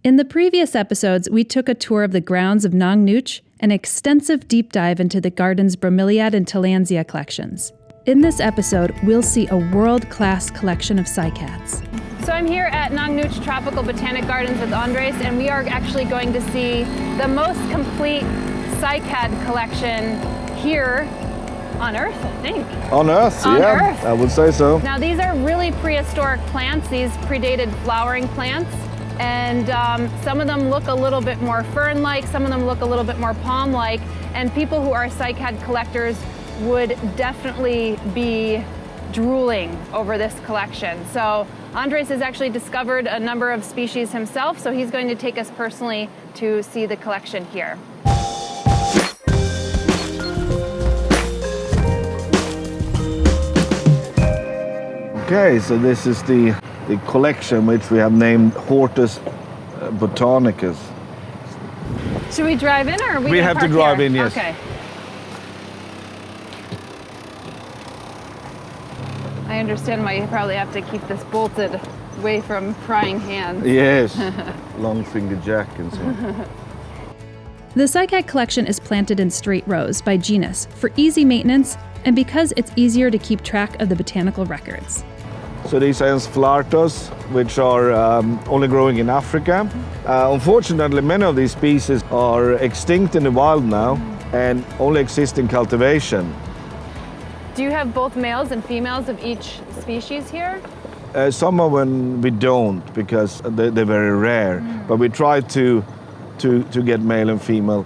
In the previous episodes, we took a tour of the grounds of Nong Nooch, an extensive deep dive into the garden's bromeliad and tillandsia collections. In this episode, we'll see a world-class collection of cycads. So I'm here at Nong Nooch Tropical Botanic Gardens with Andres, and we are actually going to see the most complete cycad collection here on Earth, I think. On Earth, Earth. I would say so. Now these are really prehistoric plants. These predated flowering plants. And some of them look a little bit more fern-like, some of them look a little bit more palm-like, and people who are cycad collectors would definitely be drooling over this collection. So Andres has actually discovered a number of species himself, so he's going to take us personally to see the collection here. Okay, so this is the collection which we have named Hortus Botanicus. Should we drive in, or are we have to drive in, yes. Okay. I understand why you probably have to keep this bolted away from prying hands. Yes, long finger jack and so. The cycad collection is planted in straight rows by genus for easy maintenance and because it's easier to keep track of the botanical records. So these are Flartos, which are only growing in Africa. Unfortunately, many of these species are extinct in the wild now and only exist in cultivation. Do you have both males and females of each species here? Some of them we don't because they're very rare, but we try to get male and female.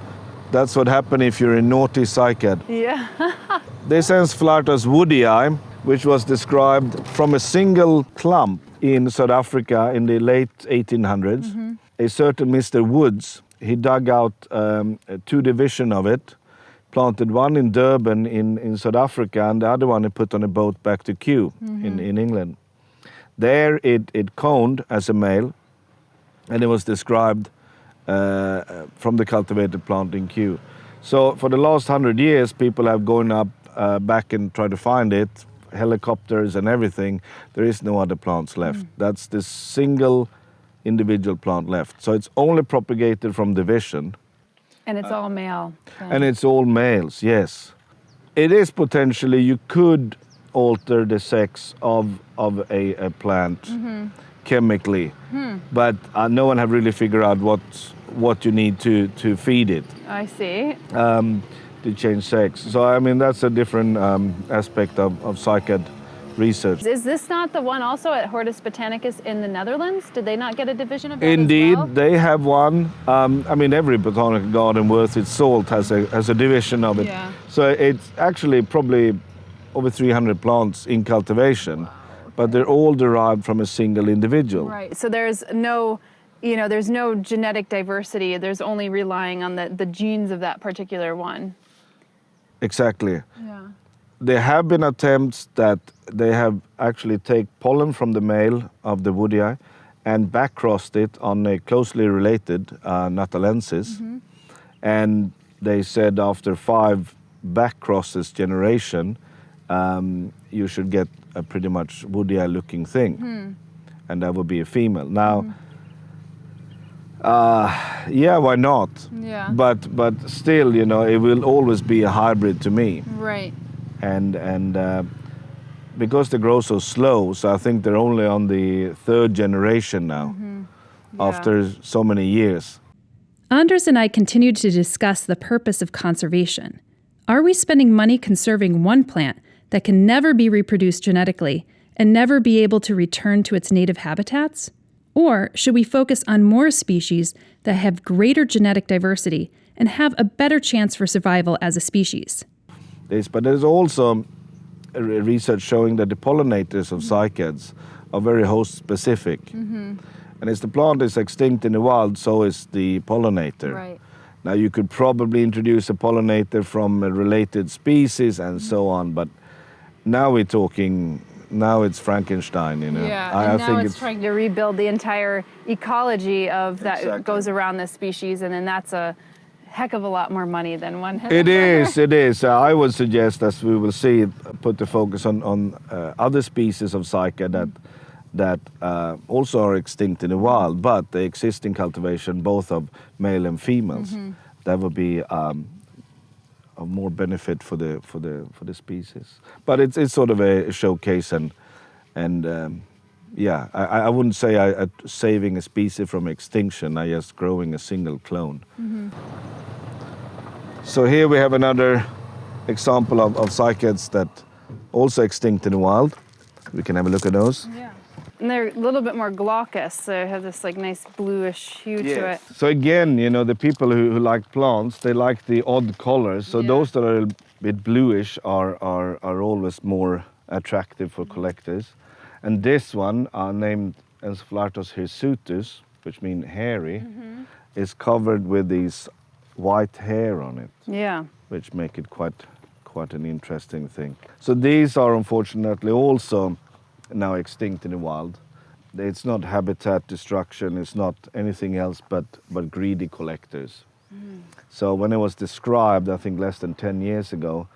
That's what happens if you're a naughty cycad. Yeah. This is Flartos woodii, which was described from a single clump in South Africa in the late 1800s. A certain Mr. Woods, he dug out 2 divisions of it, planted one in Durban in South Africa, and the other one he put on a boat back to Kew in England. There it coned as a male, and it was described from the cultivated plant in Kew. So for the last 100 years, people have gone up back and tried to find it, helicopters and everything. There is no other plants left. That's the single individual plant left. So it's only propagated from division. And it's all male. And it's all males, yes. It is potentially, you could alter the sex of a plant chemically, but no one have really figured out what you need to feed it. I see. To change sex. So I mean that's a different aspect of cycad research. Is this not the one also at Hortus Botanicus in the Netherlands? Did they not get a division of that Indeed, as well? they have one. I mean every botanical garden worth its salt has a division of it. Yeah. So it's actually probably over 300 plants in cultivation, but they're all derived from a single individual. Right. So there's no there's no genetic diversity. There's only relying on the genes of that particular one. Exactly. Yeah. There have been attempts that they have actually take pollen from the male of the woodii and back-crossed it on a closely related natalensis. And they said after 5 back-crosses generation, you should get a pretty much woodii-looking thing. And that would be a female. Now, yeah, why not? Yeah. But still, it will always be a hybrid to me. Right. And because they grow so slow, so I think they're only on the 3rd generation now, after so many years. Andres and I continued to discuss the purpose of conservation. Are we spending money conserving one plant that can never be reproduced genetically and never be able to return to its native habitats? Or should we focus on more species that have greater genetic diversity and have a better chance for survival as a species? But there's also research showing that the pollinators of cycads are very host-specific. And as the plant is extinct in the wild, so is the pollinator. Right. Now you could probably introduce a pollinator from a related species and so on, but now we're talking... Now it's Frankenstein, Yeah, I and now think it's trying to rebuild the entire ecology of that Exactly. goes around this species, and then that's a heck of a lot more money than one. It is. I would suggest, as we will see, put the focus on other species of cycad that that also are extinct in the wild, but they exist in cultivation, both of male and females. That would be of more benefit for the species. But it's sort of a showcase, and yeah, I wouldn't say I saving a species from extinction. I just growing a single clone. So here we have another example of cycads that also extinct in the wild. We can have a look at those. Yeah. And they're a little bit more glaucous, so they have this like nice bluish hue to it. So again, you know, the people who like plants, they like the odd colors. So those that are a bit bluish are always more attractive for collectors. And this one, named Encephalitis hirsutus, which means hairy, is covered with these white hair on it. Yeah. Which make it quite an interesting thing. So these are unfortunately also now extinct in the wild. It's not habitat destruction, it's not anything else but greedy collectors. So when it was described, I think less than 10 years ago,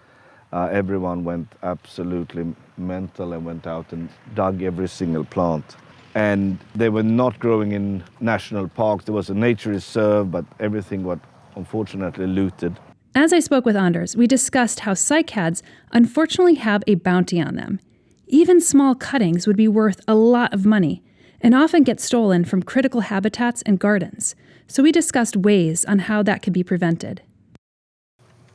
everyone went absolutely mental and went out and dug every single plant. And they were not growing in national parks. There was a nature reserve, but everything got unfortunately looted. As I spoke with Anders, we discussed how cycads unfortunately have a bounty on them. Even small cuttings would be worth a lot of money and often get stolen from critical habitats and gardens. So we discussed ways on how that could be prevented.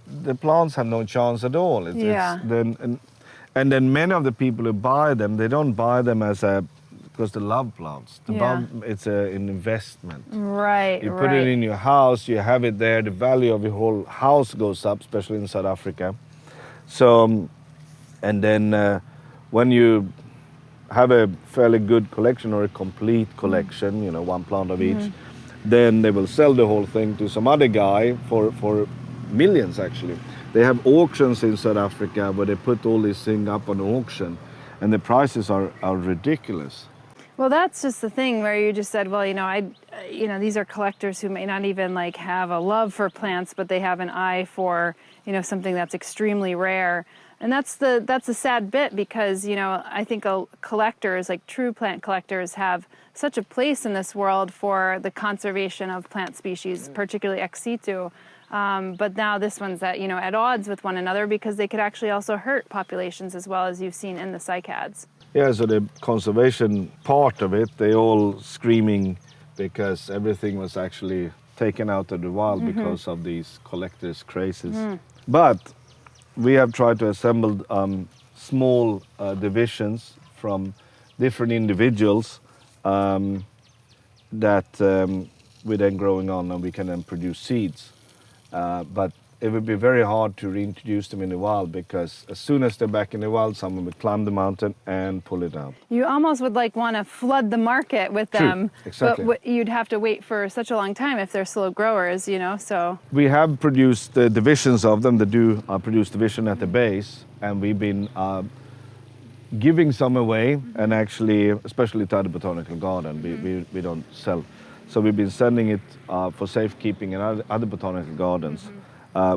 The plants have no chance at all. And then many of the people who buy them, they don't buy them because they love plants. It's an investment. Right, You put it in your house, you have it there, the value of your whole house goes up, especially in South Africa. So, and then when you have a fairly good collection or a complete collection, you know, one plant of each, then they will sell the whole thing to some other guy for millions actually. They have auctions in South Africa where they put all these things up on auction, and the prices are ridiculous. Well, that's just the thing where you just said, well, these are collectors who may not even like have a love for plants, but they have an eye for, something that's extremely rare. And that's the sad bit, because, I think collectors, like true plant collectors, have such a place in this world for the conservation of plant species, particularly ex situ. But now this one's at odds with one another, because they could actually also hurt populations, as well as you've seen in the cycads. Yeah, so the conservation part of it, they all screaming because everything was actually taken out of the wild because of these collectors' crazes. But we have tried to assemble small divisions from different individuals that we're then growing on, and we can then produce seeds. But it would be very hard to reintroduce them in the wild, because as soon as they're back in the wild, someone would climb the mountain and pull it out. You almost would want to flood the market with them. Exactly. But you'd have to wait for such a long time if they're slow growers, so. We have produced divisions of them that do produce division at the base, and we've been giving some away, and actually, especially to the botanical garden, we don't sell. So we've been sending it for safekeeping in other botanical gardens,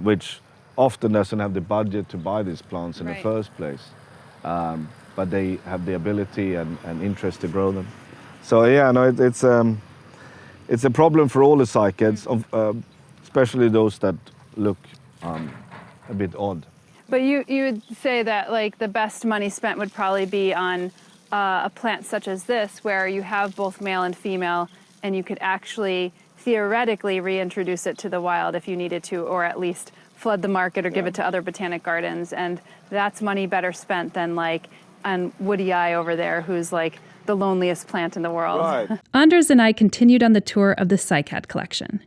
which often doesn't have the budget to buy these plants in the first place. But they have the ability and interest to grow them. So yeah, no, it's a problem for all the cycads, especially those that look a bit odd. But you would say that the best money spent would probably be on a plant such as this, where you have both male and female, and you could actually theoretically reintroduce it to the wild if you needed to, or at least flood the market or give it to other botanic gardens. And that's money better spent than on Woody Eye over there, who's the loneliest plant in the world. Right. Anders and I continued on the tour of the cycad collection.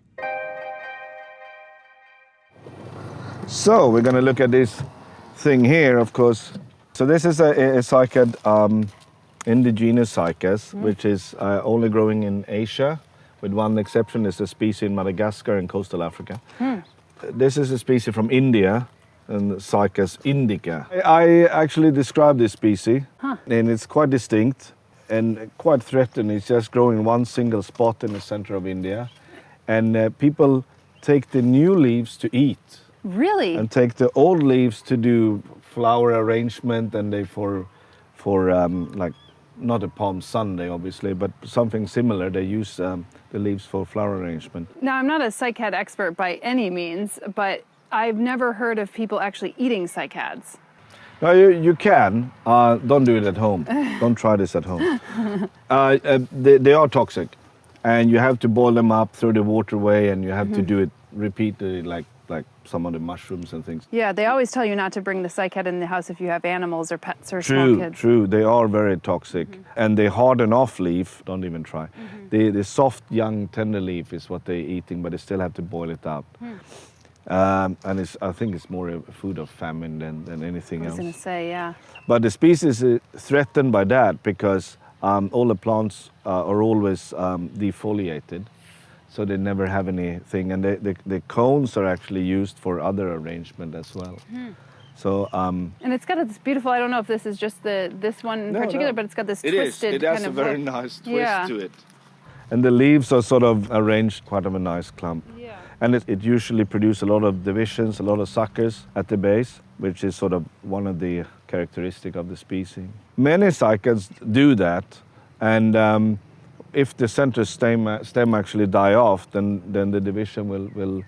So we're going to look at this thing here, of course. So this is a cycad, indigenous cycas, which is only growing in Asia, with one exception. Is a species in Madagascar and coastal Africa. This is a species from India, and Cycas indica. I actually described this species, and it's quite distinct and quite threatened. It's just growing in one single spot in the center of India, and people take the new leaves to eat. Really? And take the old leaves to do flower arrangement, and they for not a Palm Sunday, obviously, but something similar. They use the leaves for flower arrangement. Now, I'm not a cycad expert by any means, but I've never heard of people actually eating cycads. No, you can. Don't do it at home. Don't try this at home. They are toxic, and you have to boil them up through the waterway, and you have to do it repeatedly, like some of the mushrooms and things. Yeah, they always tell you not to bring the cycad in the house if you have animals or pets or small kids. True. They are very toxic, and they harden off leaf. Don't even try. The soft, young, tender leaf is what they're eating, but they still have to boil it up. And I think it's more a food of famine than anything else. I was going to say, yeah. But the species is threatened by that because all the plants are always defoliated, so they never have anything. And the cones are actually used for other arrangement as well. So and it's got this beautiful, I don't know if this is just this one in particular, but it's got this twisted It has kind a of very look. nice twist to it. Yeah. And the leaves are sort of arranged quite of a nice clump. Yeah. And it usually produces a lot of divisions, a lot of suckers at the base, which is sort of one of the characteristics of the species. Many cycads do that, and if the center stem actually die off, then the division will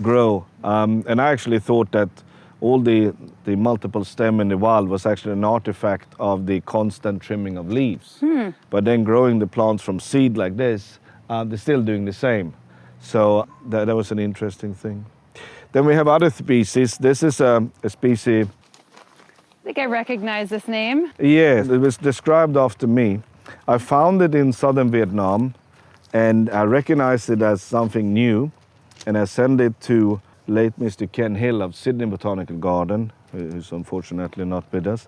grow. And I actually thought that all the multiple stem in the wild was actually an artifact of the constant trimming of leaves. But then growing the plants from seed like this, they're still doing the same. So that was an interesting thing. Then we have other species. This is a species. I think I recognize this name. Yes, it was described after me. I found it in southern Vietnam, and I recognized it as something new, and I sent it to late Mr. Ken Hill of Sydney Botanical Garden, who's unfortunately not with us.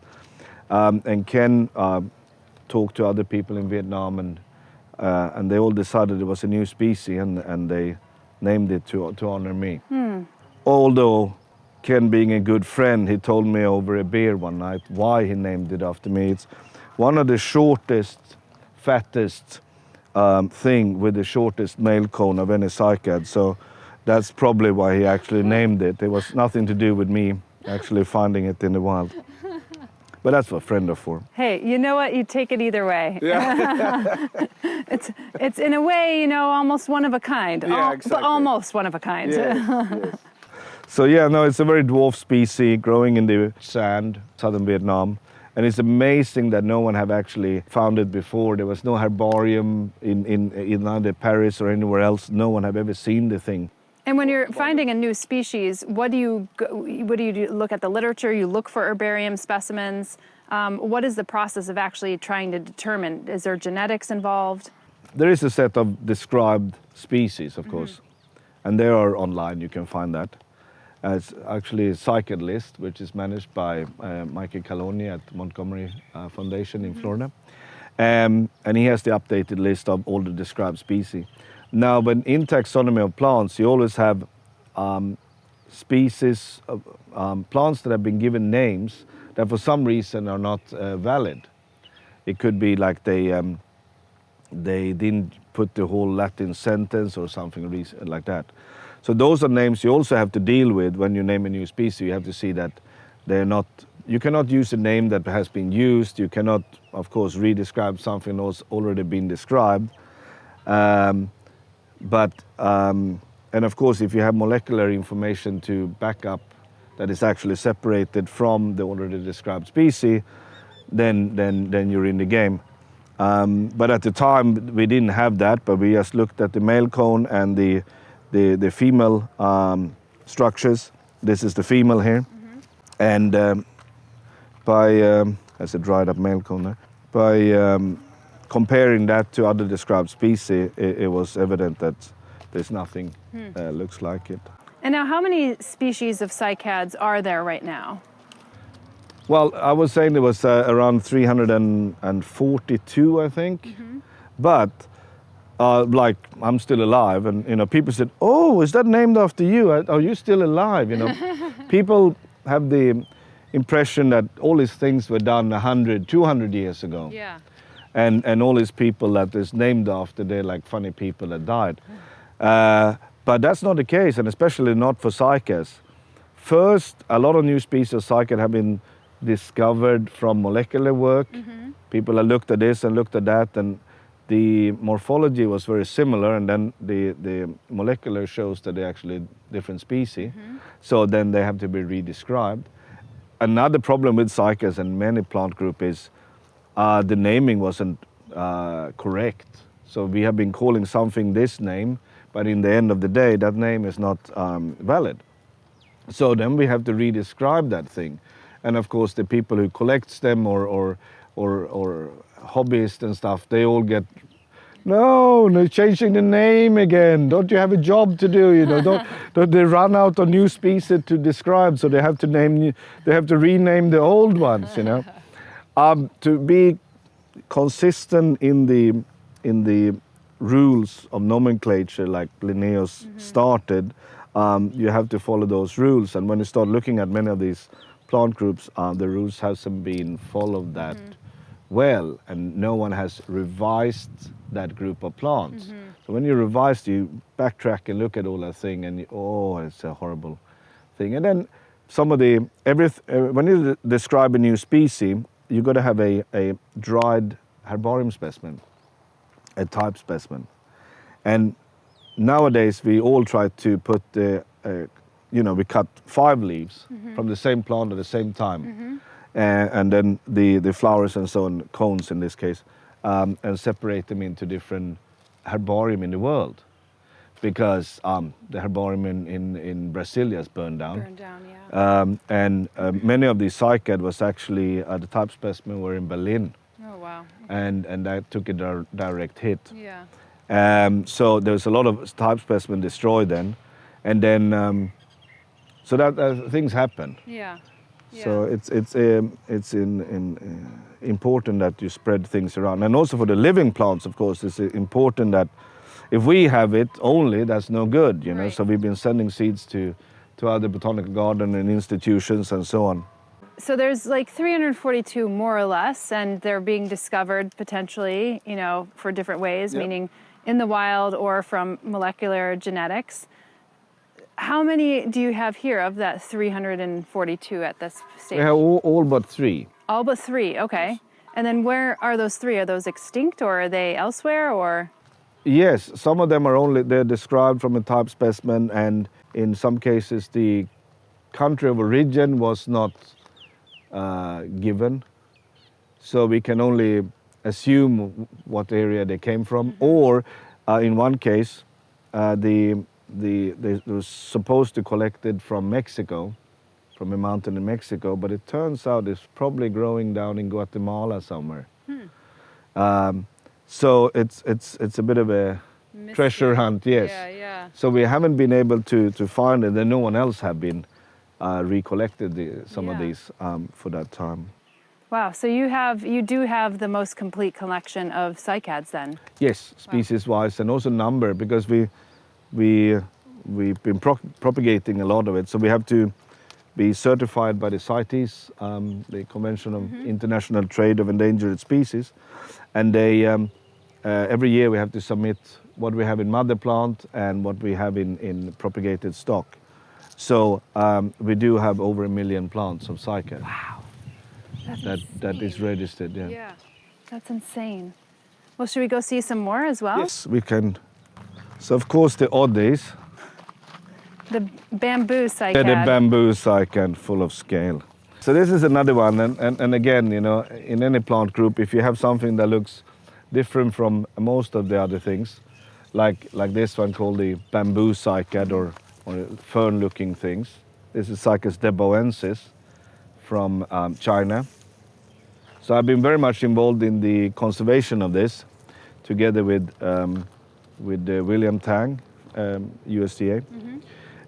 And Ken talked to other people in Vietnam, and they all decided it was a new species, and they named it to honor me. Although Ken, being a good friend, he told me over a beer one night why he named it after me. It's one of the shortest, fattest thing with the shortest male cone of any cycad. So that's probably why he actually named it. It was nothing to do with me actually finding it in the wild. But that's what friends are for. Hey, you know what? You take it either way. Yeah. It's in a way, almost one of a kind. Yeah, exactly. But almost one of a kind. Yes. So yeah, no, it's a very dwarf species growing in the sand, southern Vietnam. And it's amazing that no one have actually found it before. There was no herbarium in either Paris or anywhere else. No one have ever seen the thing. And when you're finding a new species, what do you do? Look at the literature? You look for herbarium specimens. What is the process of actually trying to determine? Is there genetics involved? There is a set of described species, of course, and they are online. You can find that. It's actually a Cycad list, which is managed by Michael Caloni at Montgomery Foundation in Florida, and he has the updated list of all the described species. Now, but in taxonomy of plants, you always have species of plants that have been given names that for some reason are not valid. It could be like they didn't put the whole Latin sentence or something like that. So those are names you also have to deal with when you name a new species. You have to see that they're not, you cannot use a name that has been used. You cannot, of course, re-describe something that's already been described. And of course, if you have molecular information to back up that is actually separated from the already described species, then you're in the game. But at the time, we didn't have that, but we just looked at the male cone and the female structures. This is the female here. And as a dried up male cone there, by comparing that to other described species, it was evident that there's nothing looks like it. And now, how many species of cycads are there right now? Well, I was saying there was around 342, I think. But like, I'm still alive, and people said, "Oh, is that named after you? Are you still alive?" People have the impression that all these things were done 100, 200 years ago. Yeah. And all these people that is named after, they're like funny people that died. But that's not the case, and especially not for cycads. First, a lot of new species of cycad have been discovered from molecular work. People have looked at this and looked at that, and the morphology was very similar, and then the molecular shows that they're actually different species. So then they have to be redescribed. Another problem with cycads and many plant group is the naming wasn't correct. So we have been calling something this name, but in the end of the day, that name is not valid. So then we have to redescribe that thing. And of course, the people who collects them or hobbyists and stuff, they all get, no, they're changing the name again. Don't you have a job to do? You know, don't they run out of new species to describe? So they have to rename the old ones. You know, to be consistent in the rules of nomenclature, like Linnaeus started, you have to follow those rules. And when you start looking at many of these plant groups, the rules hasn't been followed that well, and no one has revised that group of plants. So when you revise, you backtrack and look at all that thing, and it's a horrible thing. And then some of when you describe a new species, you got to have a dried herbarium specimen, a type specimen. And nowadays we all try to put we cut 5 leaves from the same plant at the same time. And then the flowers and so on, cones in this case, and separate them into different herbarium in the world. Because the herbarium in Brazil has burned down. And many of these cycad was actually, the type specimen were in Berlin. Oh, wow. And that took a direct hit. Yeah. So there's a lot of type specimen destroyed then. And then, so that things happen. Yeah. So it's important that you spread things around. And also for the living plants, of course, it's important that if we have it only, that's no good, you know. Right. So we've been sending seeds to other botanical garden and institutions and so on. So there's like 342 more or less, and they're being discovered potentially, for different ways, meaning in the wild or from molecular genetics. How many do you have here of that 342 at this stage? We have all but 3. All but 3, okay. Yes. And then where are those 3? Are those extinct, or are they elsewhere, or? Yes, some of them they're described from a type specimen, and in some cases the country of origin was not given. So we can only assume what area they came from, or in one case, they were supposed to collect it from Mexico, from a mountain in Mexico, but it turns out it's probably growing down in Guatemala somewhere. So it's a bit of a mystery. Treasure hunt, yes. Yeah. So we haven't been able to find it, and no one else have been recollected some of these for that time. Wow, so you do have the most complete collection of cycads then? Yes, species-wise, and also number, because we've been propagating a lot of it, so we have to be certified by the CITES, the Convention of International Trade of Endangered Species, and they every year we have to submit what we have in mother plant and what we have in propagated stock. So we do have over 1 million plants of cycad. Wow, that is registered. Yeah, that's insane. Well, should we go see some more as well? Yes, we can. So of course the oddies. The bamboo cycad. Yeah, the bamboo cycad, full of scale. So this is another one, and again, in any plant group, if you have something that looks different from most of the other things, like this one called the bamboo cycad or fern-looking things. This is Cycas deboensis from China. So I've been very much involved in the conservation of this, together with William Tang, USDA.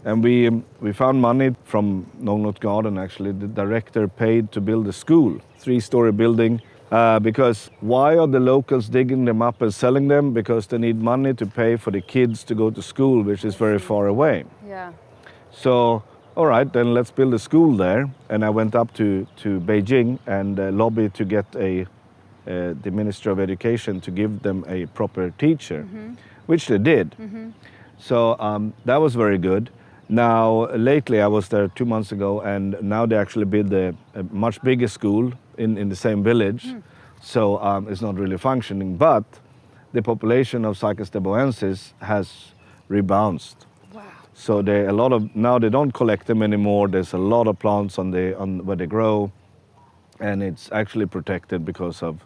And we found money from Nong Nooch Garden, actually. The director paid to build a school, 3-story building. Because why are the locals digging them up and selling them? Because they need money to pay for the kids to go to school, which is very far away. Yeah. So, all right, then let's build a school there. And I went up to Beijing and lobbied to get the Ministry of Education to give them a proper teacher, which they did. So that was very good. Now, lately I was there 2 months ago, and now they actually build a much bigger school in the same village. So it's not really functioning, but the population of Cycas deboensis has rebounded. Wow. So now they don't collect them anymore. There's a lot of plants on where they grow, and it's actually protected because of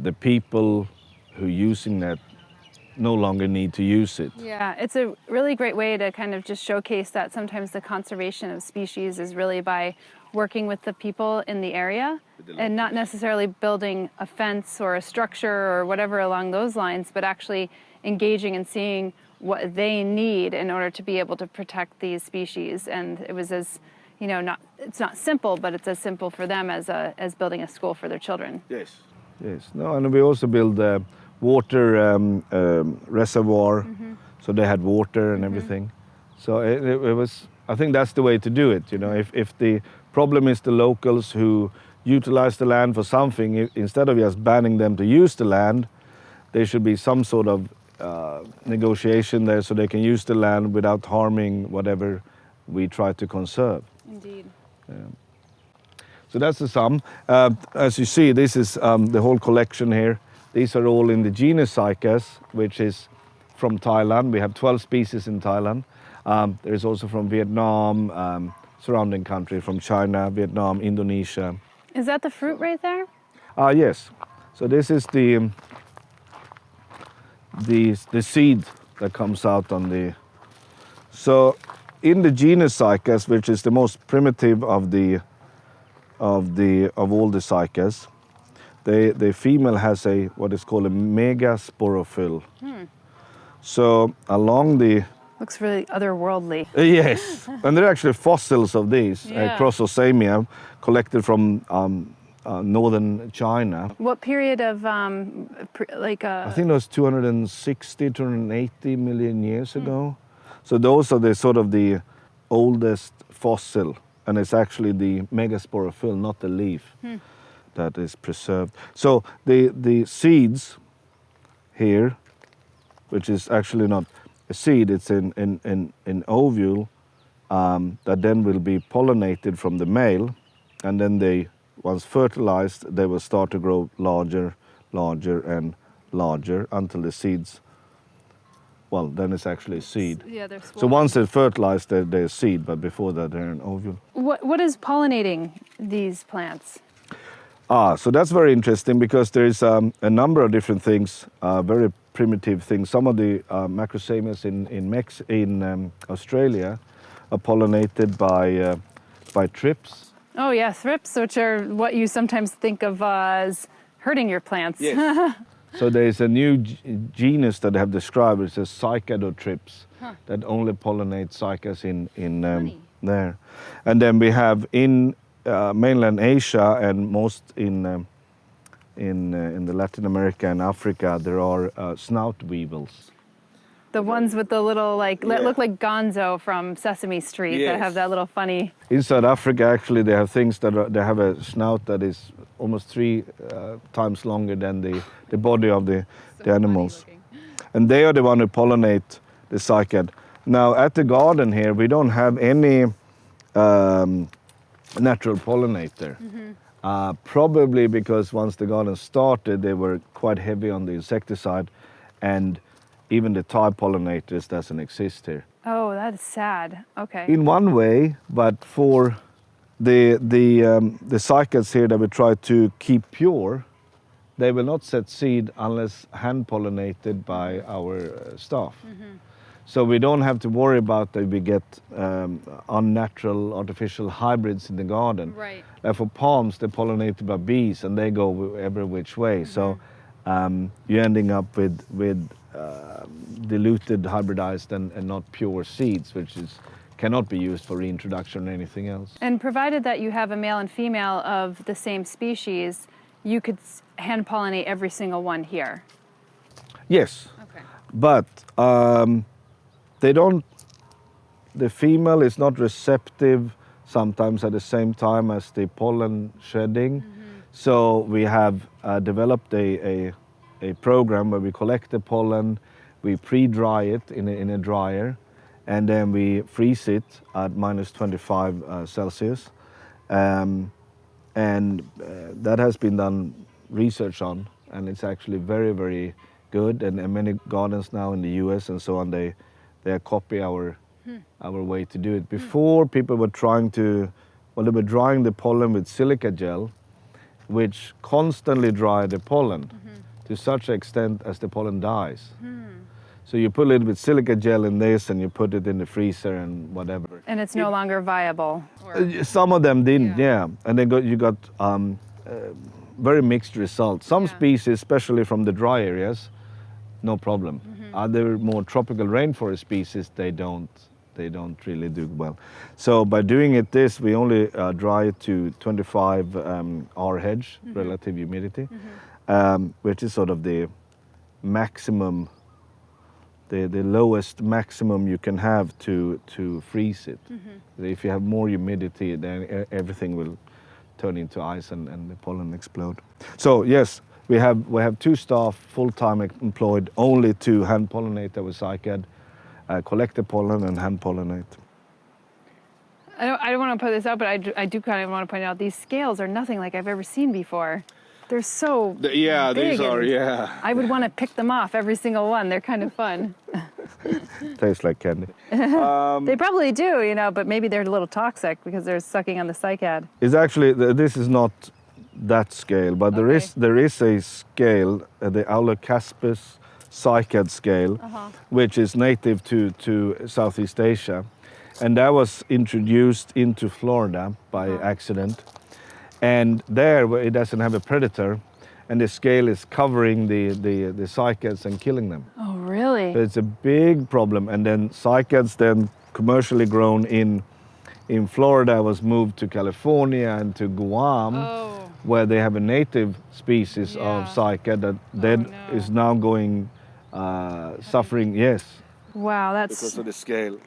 the people who using that no longer need to use it. Yeah, it's a really great way to kind of just showcase that sometimes the conservation of species is really by working with the people in the area and not necessarily building a fence or a structure or whatever along those lines, but actually engaging and seeing what they need in order to be able to protect these species. And it was as, it's not simple, but it's as simple for them as building a school for their children. Yes. Yes. No, and we also build a water reservoir, so they had water and everything. So it was. I think that's the way to do it. If the problem is the locals who utilize the land for something, instead of just banning them to use the land, there should be some sort of negotiation there so they can use the land without harming whatever we try to conserve. Indeed. So that's the sum. As you see, this is the whole collection here. These are all in the genus Cycas, which is from Thailand. We have 12 species in Thailand. There's also from Vietnam, surrounding country, from China, Vietnam, Indonesia. Is that the fruit right there? Yes. So this is the seed that comes out on the. So in the genus Cycas, which is the most primitive of all the Cycas, the female has what is called a megasporophyll. So along the. Looks really otherworldly. Yes, and there are actually fossils of these, Crossosamia, collected from northern China. What period of I think it was 260, 280 million years ago. So those are the oldest fossil, and it's actually the megasporophyll, not the leaf, that is preserved. So the seeds here, which is actually not a seed, it's an ovule that then will be pollinated from the male, and then once fertilized, they will start to grow larger, and larger until the seeds, well, then it's actually a seed. Yeah, they're so once they're fertilized, they're a seed, but before that, they're an ovule. What is pollinating these plants? So that's very interesting because there's a number of different things, very primitive things. Some of the macrosamias in Australia are pollinated by thrips. Oh yeah, thrips, which are what you sometimes think of as hurting your plants. Yes. So there's a new genus that they have described. It's a cycadothrips that only pollinate cycas in there. And then we have in mainland Asia and most in the Latin America and Africa, there are snout weevils. The ones with the little, look like Gonzo from Sesame Street that have that little funny... In South Africa, actually, they have things they have a snout that is almost 3 times longer than the body of the animals. And they are the one who pollinate the cycad. Now, at the garden here, we don't have any natural pollinator. Probably because once the garden started, they were quite heavy on the insecticide, and even the Thai pollinators doesn't exist here. Oh, that's sad. Okay. In one way, but for the cycads here that we try to keep pure, they will not set seed unless hand pollinated by our staff. So we don't have to worry about that we get unnatural artificial hybrids in the garden. Right. For palms, they're pollinated by bees and they go every which way. So you're ending up with diluted, hybridized and not pure seeds, which cannot be used for reintroduction or anything else. And provided that you have a male and female of the same species, you could hand pollinate every single one here. Yes. Okay. But the female is not receptive sometimes at the same time as the pollen shedding. So we have developed a program where we collect the pollen, we pre-dry it in a dryer, and then we freeze it at minus 25 Celsius. That has been done research on, and it's actually very, very good. And many gardens now in the US and so on, they copy our way to do it. Before, people were they were drying the pollen with silica gel, which constantly dry the pollen to such extent as the pollen dies. So you put a little bit silica gel in this and you put it in the freezer and whatever. And it's no longer viable. Some of them didn't, yeah. And then you got very mixed results. Some species, especially from the dry areas, no problem. Other more tropical rainforest species, they don't really do well. So by doing it we only dry it to 25 R-hedge, relative humidity, which is sort of the maximum, the lowest maximum you can have to freeze it. If you have more humidity, then everything will turn into ice and the pollen explode. So yes, we have 2 staff full-time employed only to hand pollinate our cycad, collect the pollen and hand pollinate. I don't want to put this out, but I do kind of want to point out these scales are nothing like I've ever seen before. They're so big, these are, I would want to pick them off, every single one. They're kind of fun. Tastes like candy. They probably do, you know, but maybe they're a little toxic because they're sucking on the cycad. It's actually, this is not that scale, but there is a scale, the Aulocaspis cycad scale, which is native to Southeast Asia, and that was introduced into Florida by accident. And there, where it doesn't have a predator, and the scale is covering the cycads and killing them. Oh, really? So it's a big problem. And then cycads, then commercially grown in Florida, was moved to California and to Guam, where they have a native species of cycad that is now going suffering. Yes. Wow, that's because of the scale.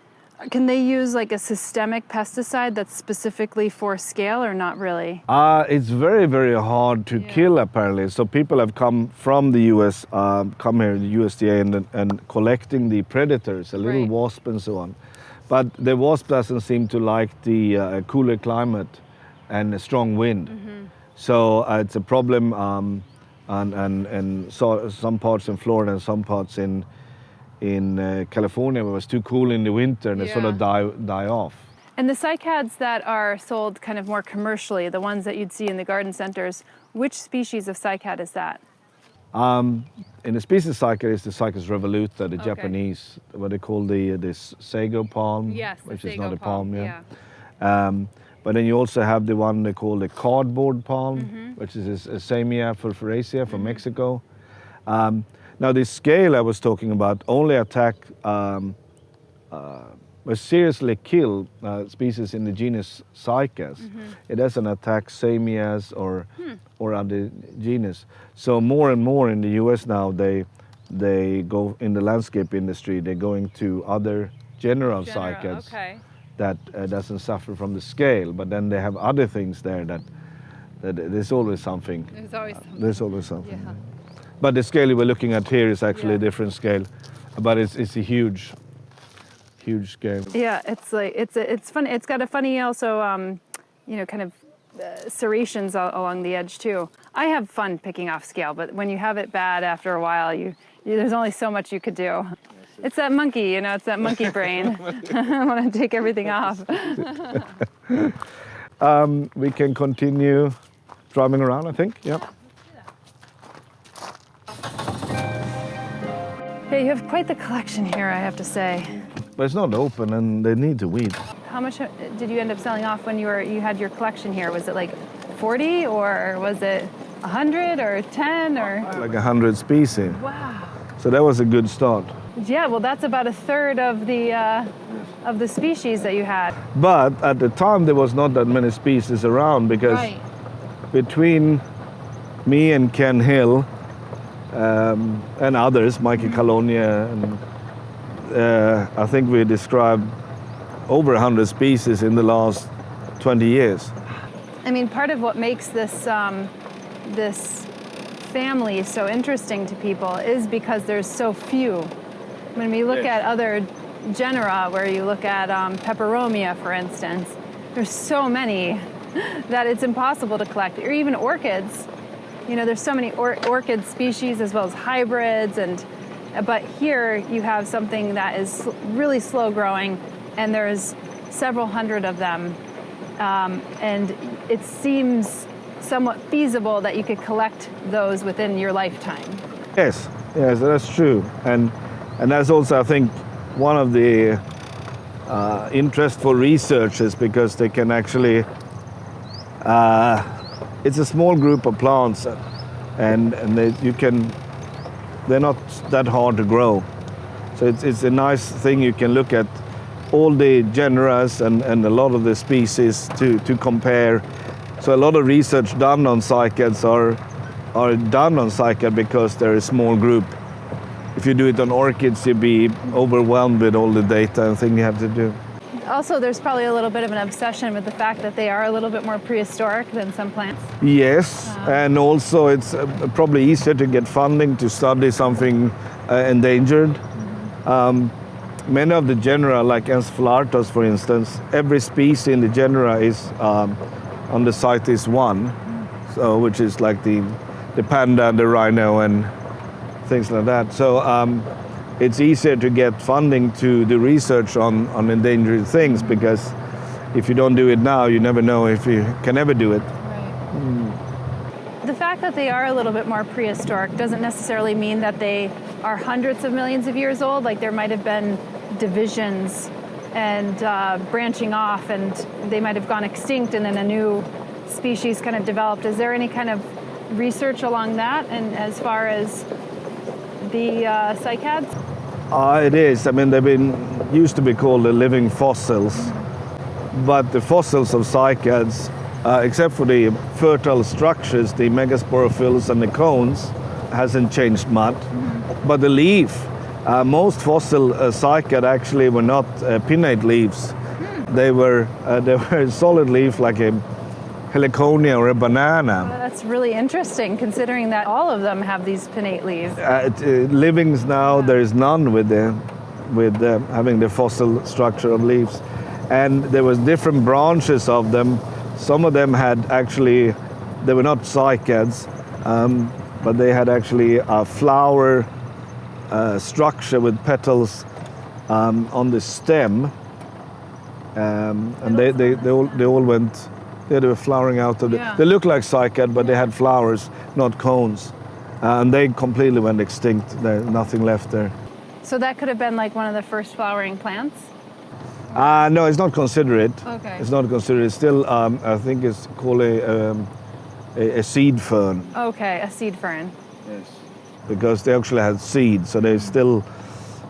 Can they use like a systemic pesticide that's specifically for scale, or not really? It's very, very hard to kill, apparently. So people have come from the US, come here, the USDA, and collecting the predators, a little wasp and so on. But the wasp doesn't seem to like the cooler climate and a strong wind. So it's a problem, and so some parts in Florida and some parts in California, where it was too cool in the winter, and they sort of die off. And the cycads that are sold kind of more commercially, the ones that you'd see in the garden centers, which species of cycad is that? In the species cycad is the Cycas revoluta, the Japanese, what they call the sago palm, which is not a palm. But then you also have the one they call the cardboard palm, which is a Samia fulviferaceae from Mexico. Now, this scale I was talking about only attack, or seriously kill species in the genus Cycas. It doesn't attack Samias or other genus. So more and more in the US now, they go in the landscape industry, they're going to other genera of cycads that doesn't suffer from the scale, but then they have other things there that there's always something. There's always something. But the scale we're looking at here is actually a different scale, but it's a huge scale. Yeah, it's like it's funny. It's got a funny also, you know, kind of serrations along the edge too. I have fun picking off scale, but when you have it bad after a while, there's only so much you could do. It's that monkey, you know, it's that monkey brain. I want to take everything off. We can continue driving around, I think. Yeah. Yeah, you have quite the collection here, I have to say. But it's not open, and they need to weed. How much did you end up selling off when you had your collection here? Was it like 40, or was it 100 or 10 or? Like 100 species. Wow. So that was a good start. Yeah, well, that's about a third of the species that you had. But at the time, there was not that many species around, because between me and Ken Hill and others, Mikey Calonia, and I think we described over 100 species in the last 20 years. I mean, part of what makes this this family so interesting to people is because there's so few. When we look at other genera, where you look at peperomia, for instance, there's so many that it's impossible to collect, or even orchids. You know, there's so many orchid species as well as hybrids, but here you have something that is really slow growing, and there's several hundred of them, and it seems somewhat feasible that you could collect those within your lifetime. Yes, that's true, and that's also, I think, one of the interest for researchers, because they can actually. It's a small group of plants, and they're not that hard to grow. So it's a nice thing. You can look at all the genera and a lot of the species to compare. So a lot of research done on cycads are done on cycad because they're a small group. If you do it on orchids, you'd be overwhelmed with all the data and things you have to do. Also, there's probably a little bit of an obsession with the fact that they are a little bit more prehistoric than some plants. Yes, and also it's probably easier to get funding to study something endangered. Many of the genera, like Encephalatos, for instance, every species in the genera is on the CITES 1, so which is like the panda, the rhino, and things like that. So it's easier to get funding to do research on endangered things, because if you don't do it now, you never know if you can ever do it. The fact that they are a little bit more prehistoric doesn't necessarily mean that they are hundreds of millions of years old. Like, there might have been divisions and branching off, and they might have gone extinct and then a new species kind of developed. Is there any kind of research along that, and as far as the cycads? It is. I mean, used to be called the living fossils, but the fossils of cycads, except for the fertile structures, the megasporophylls and the cones, hasn't changed much. But the leaf, most fossil cycad actually were not pinnate leaves. They were a solid leaf, like a heliconia or a banana. That's really interesting, considering that all of them have these pinnate leaves. Livings now, there is none with having the fossil structure of leaves, and there was different branches of them. Some of them had actually, they were not cycads, but they had actually a flower structure with petals on the stem, and they all went. They were flowering out of They look like cycad, but they had flowers, not cones. And they completely went extinct. There's nothing left there. So that could have been like one of the first flowering plants? No, it's not considered. Okay. It's not considered. It's still, I think it's called a seed fern. Okay, a seed fern. Yes. Because they actually had seeds, so they're still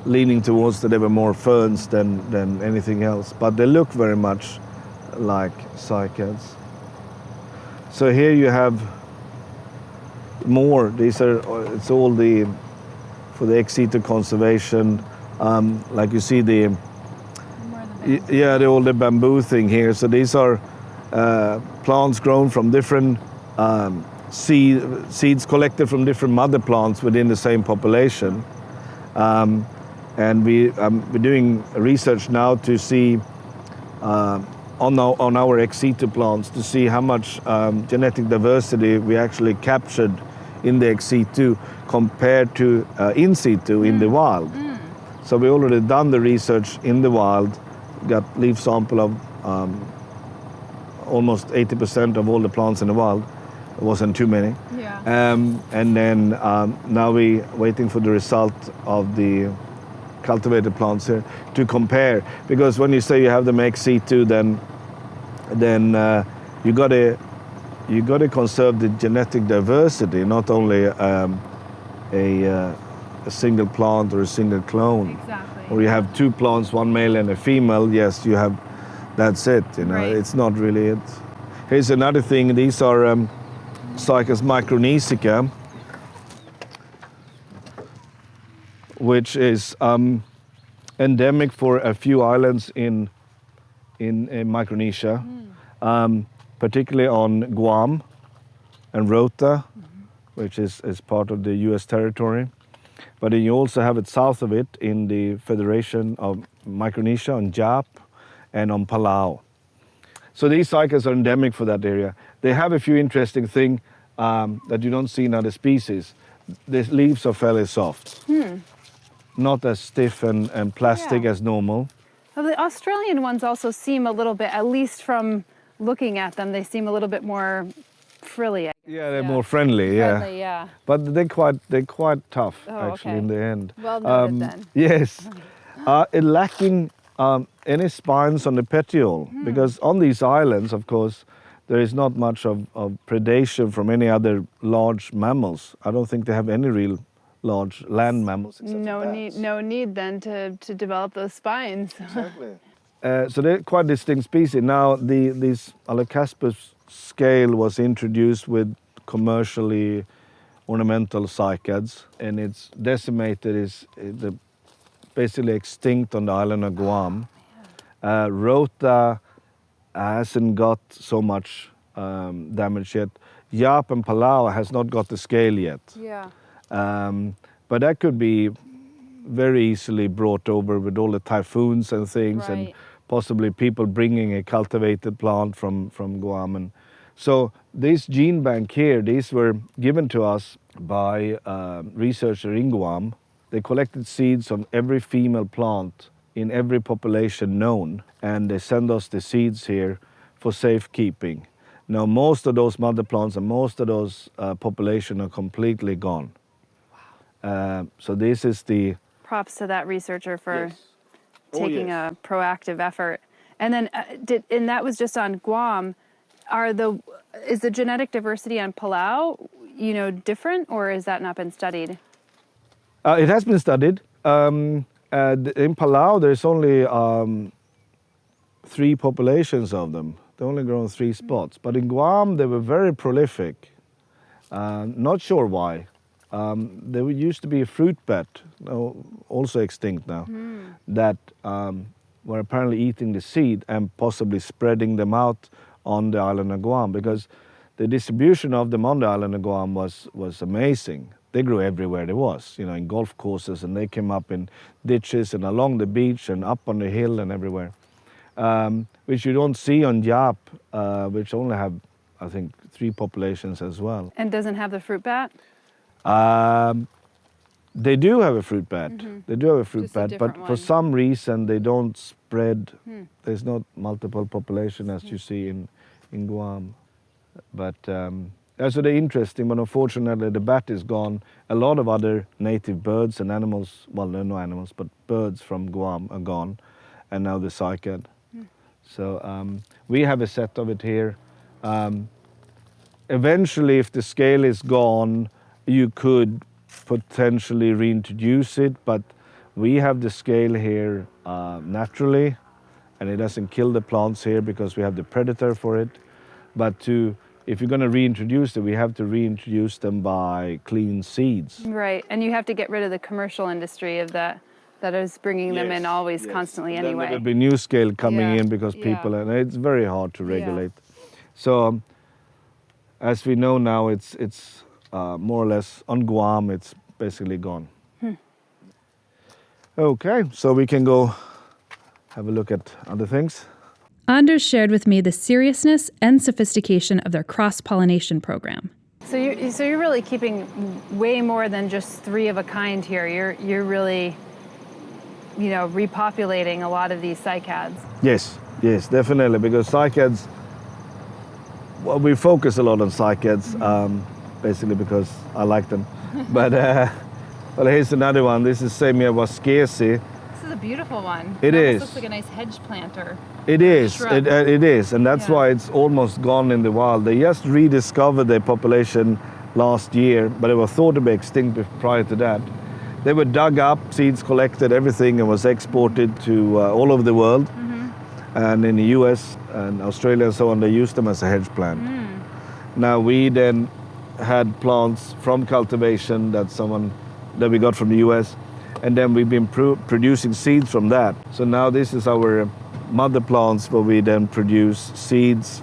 leaning towards that they were more ferns than anything else. But they look very much like cycads. So here you have more. It's all for the ex situ conservation. Like you see all the bamboo thing here. So these are plants grown from different seeds collected from different mother plants within the same population. And we're doing research now to see on our ex situ plants, to see how much genetic diversity we actually captured in the ex situ compared to in situ in the wild. So we already done the research in the wild, got leaf sample of almost 80% of all the plants in the wild. It wasn't too many. Yeah. And then now we're waiting for the result of the cultivated plants here to compare, because when you say you have them ex situ, then you got to conserve the genetic diversity, not only a single plant or a single clone. Exactly. Or you have two plants, one male and a female. Yes, you have. That's it. You know, Right. It's not really it. Here's another thing. These are Cycas micronesica, which is endemic for a few islands in Micronesia, particularly on Guam and Rota, which is part of the U.S. territory. But then you also have it south of it in the Federation of Micronesia, on Jap, and on Palau. So these cycads are endemic for that area. They have a few interesting things that you don't see in other species. The leaves are fairly soft, not as stiff and plastic as normal. Well, the Australian ones also seem a little bit, at least from looking at them, they seem a little bit more frilly. Yeah, they're more friendly, yeah. Friendly, yeah. But they're quite tough, actually, in the end. Well noted then. Yes. Lacking any spines on the petiole, because on these islands, of course, there is not much of predation from any other large mammals. I don't think they have any real large land mammals. No need then to develop those spines. Exactly. So they're quite distinct species. Now, this Alocaspis scale was introduced with commercially ornamental cycads, and it's decimated, is basically extinct on the island of Guam. Rota hasn't got so much damage yet. Yap and Palau has not got the scale yet. Yeah. But that could be very easily brought over with all the typhoons and things, and possibly people bringing a cultivated plant from Guam. And so this gene bank here, these were given to us by researchers in Guam. They collected seeds on every female plant in every population known, and they send us the seeds here for safekeeping. Now, most of those mother plants and most of those population are completely gone. Wow. So this is the... Props to that researcher for taking a proactive effort. And then, and that was just on Guam. Is the genetic diversity on Palau, different, or has that not been studied? It has been studied. In Palau, there's only 3 populations of them. They only grow in 3 spots. But in Guam, they were very prolific. Not sure why. There used to be a fruit bat, also extinct now, that were apparently eating the seed and possibly spreading them out on the island of Guam, because the distribution of them on the island of Guam was amazing. They grew everywhere there was, in golf courses, and they came up in ditches and along the beach and up on the hill and everywhere, which you don't see on Yap, which only have, I think, 3 populations as well. And doesn't have the fruit bat? They do have a fruit bat. They do have a fruit Just bat, but for some reason they don't spread. There's not multiple population as you see in Guam. But so they're interesting, but unfortunately the bat is gone. A lot of other native birds and animals, well, there are no animals, but birds from Guam are gone, and now the cycad. So we have a set of it here. Eventually, if the scale is gone, you could potentially reintroduce it, but we have the scale here naturally, and it doesn't kill the plants here because we have the predator for it. But if you're going to reintroduce it, we have to reintroduce them by clean seeds. Right, and you have to get rid of the commercial industry of that is bringing them in always constantly anyway. There'll be new scale coming in because people, and it's very hard to regulate. So as we know now, it's more or less on Guam, it's basically gone. Okay, so we can go have a look at other things. Anders shared with me the seriousness and sophistication of their cross-pollination program. So you're really keeping way more than just 3 of a kind here. You're really, repopulating a lot of these cycads. Yes, definitely, because cycads, well, we focus a lot on cycads, basically because I like them. But well, here's another one. This is Samia wascesi. This is a beautiful one. It is. Looks like a nice hedge planter. It is. It is, and that's why it's almost gone in the wild. They just rediscovered their population last year, but it was thought to be extinct prior to that. They were dug up, seeds collected, everything, and was exported to all over the world. And in the US and Australia and so on, they used them as a hedge plant. Now we then had plants from cultivation that we got from the US, and then we've been producing seeds from that. So now this is our mother plants where we then produce seeds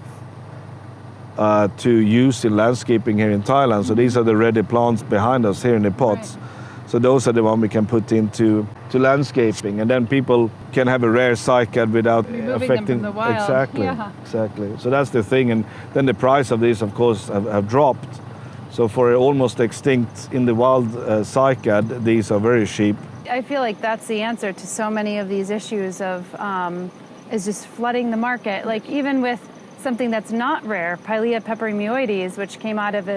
to use in landscaping here in Thailand. So these are the ready plants behind us here in the pots. So those are the ones we can put into landscaping, and then people can have a rare cycad without Removing affecting. them from the wild. Exactly, Yeah. exactly. So that's the thing, and then the price of these, of course, have dropped. So for almost extinct in the wild cycad, these are very cheap. I feel like that's the answer to so many of these issues of is just flooding the market. Like even with something that's not rare, Pilea peperomioides, which came out of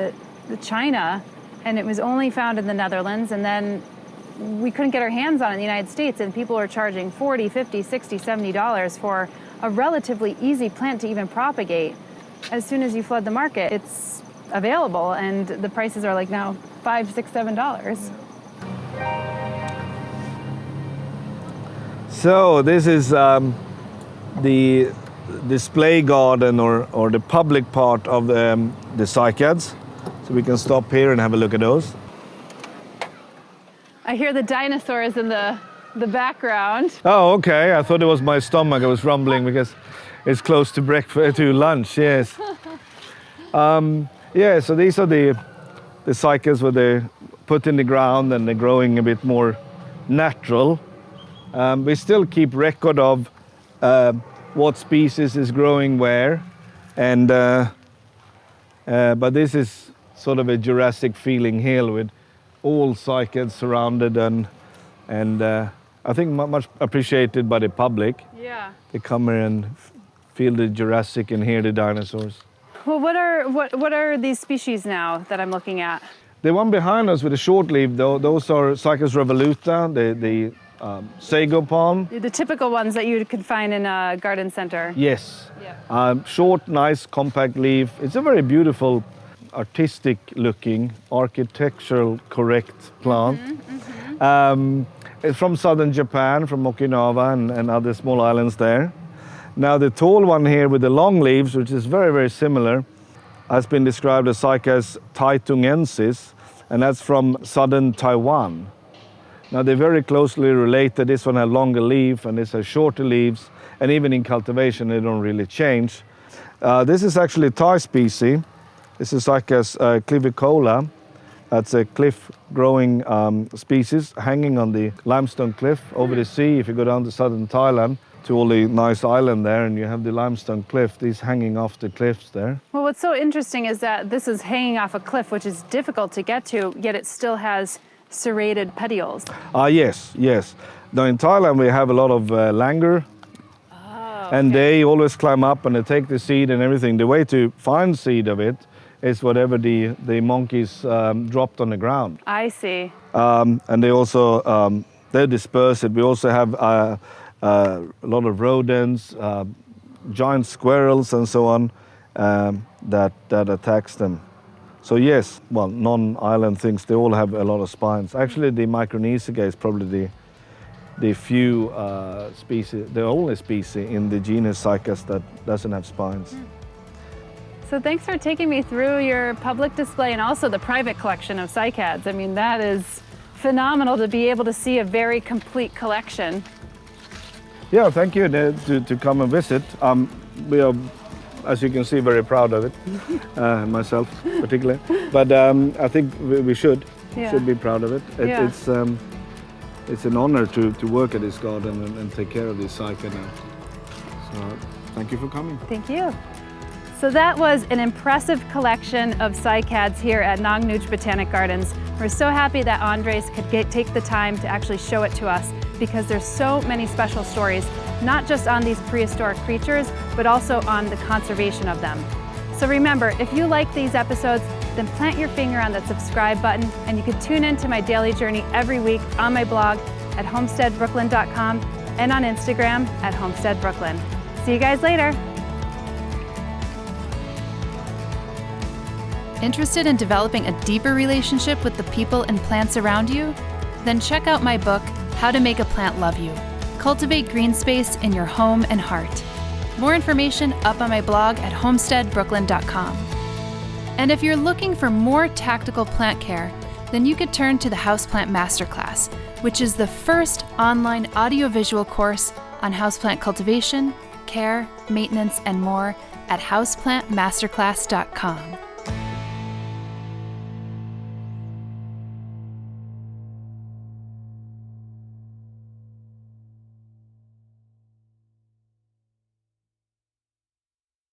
China, and it was only found in the Netherlands, and then we couldn't get our hands on it in the United States, and people are charging $40, $50, $60, $70 for a relatively easy plant to even propagate. As soon as you flood the market, it's available, and the prices are like now $5, $6, $7. So this is the display garden or the public part of the cycads. So we can stop here and have a look at those. I hear the dinosaurs in the background. Oh, okay. I thought it was my stomach. I was rumbling because it's close to breakfast, to lunch. Yes. Yeah. So these are the cycads where they're put in the ground and they're growing a bit more natural. We still keep record of what species is growing where, and but this is sort of a Jurassic feeling here with all cycads surrounded, and I think much appreciated by the public. Yeah. They come here and feel the Jurassic and hear the dinosaurs. Well, what are these species now that I'm looking at? The one behind us with the short leaf, those are Cycas revoluta, the sago palm. The typical ones that you could find in a garden center. Yes. Yeah. Short, nice, compact leaf. It's a very beautiful, artistic looking, architectural correct plant. It's from southern Japan, from Okinawa and other small islands there. Now the tall one here with the long leaves, which is very, very similar, has been described as Cycas taitungensis, and that's from southern Taiwan. Now they're very closely related. This one has longer leaf and this has shorter leaves, and even in cultivation they don't really change. This is actually a Thai species. This is Cycas clivicola. That's a cliff-growing species hanging on the limestone cliff over the sea. If you go down to southern Thailand, to all the nice island there, and you have the limestone cliff, these hanging off the cliffs there. Well, what's so interesting is that this is hanging off a cliff, which is difficult to get to, yet it still has serrated petioles. Yes. Now in Thailand we have a lot of langur, and they always climb up and they take the seed and everything. The way to find seed of it is whatever the monkeys dropped on the ground. I see. And they also they disperse it. We also have a lot of rodents, giant squirrels and so on that attacks them. So yes, well, non-island things, they all have a lot of spines. Actually, the Micronesian is probably the few species, the only species in the genus Cycas that doesn't have spines. So thanks for taking me through your public display and also the private collection of cycads. I mean, that is phenomenal to be able to see a very complete collection. Yeah, thank you to come and visit. We are, as you can see, very proud of it, myself particularly. But I think we should be proud of it. It's an honor to work at this garden and take care of this cycad now. So thank you for coming. Thank you. So that was an impressive collection of cycads here at Nong Nooch Botanic Gardens. We're so happy that Andres could take the time to actually show it to us, because there's so many special stories, not just on these prehistoric creatures, but also on the conservation of them. So remember, if you like these episodes, then plant your finger on that subscribe button, and you can tune into my daily journey every week on my blog at homesteadbrooklyn.com and on Instagram at homesteadbrooklyn. See you guys later. Interested in developing a deeper relationship with the people and plants around you? Then check out my book, How to Make a Plant Love You. Cultivate green space in your home and heart. More information up on my blog at homesteadbrooklyn.com. And if you're looking for more tactical plant care, then you could turn to the Houseplant Masterclass, which is the first online audiovisual course on houseplant cultivation, care, maintenance, and more at houseplantmasterclass.com.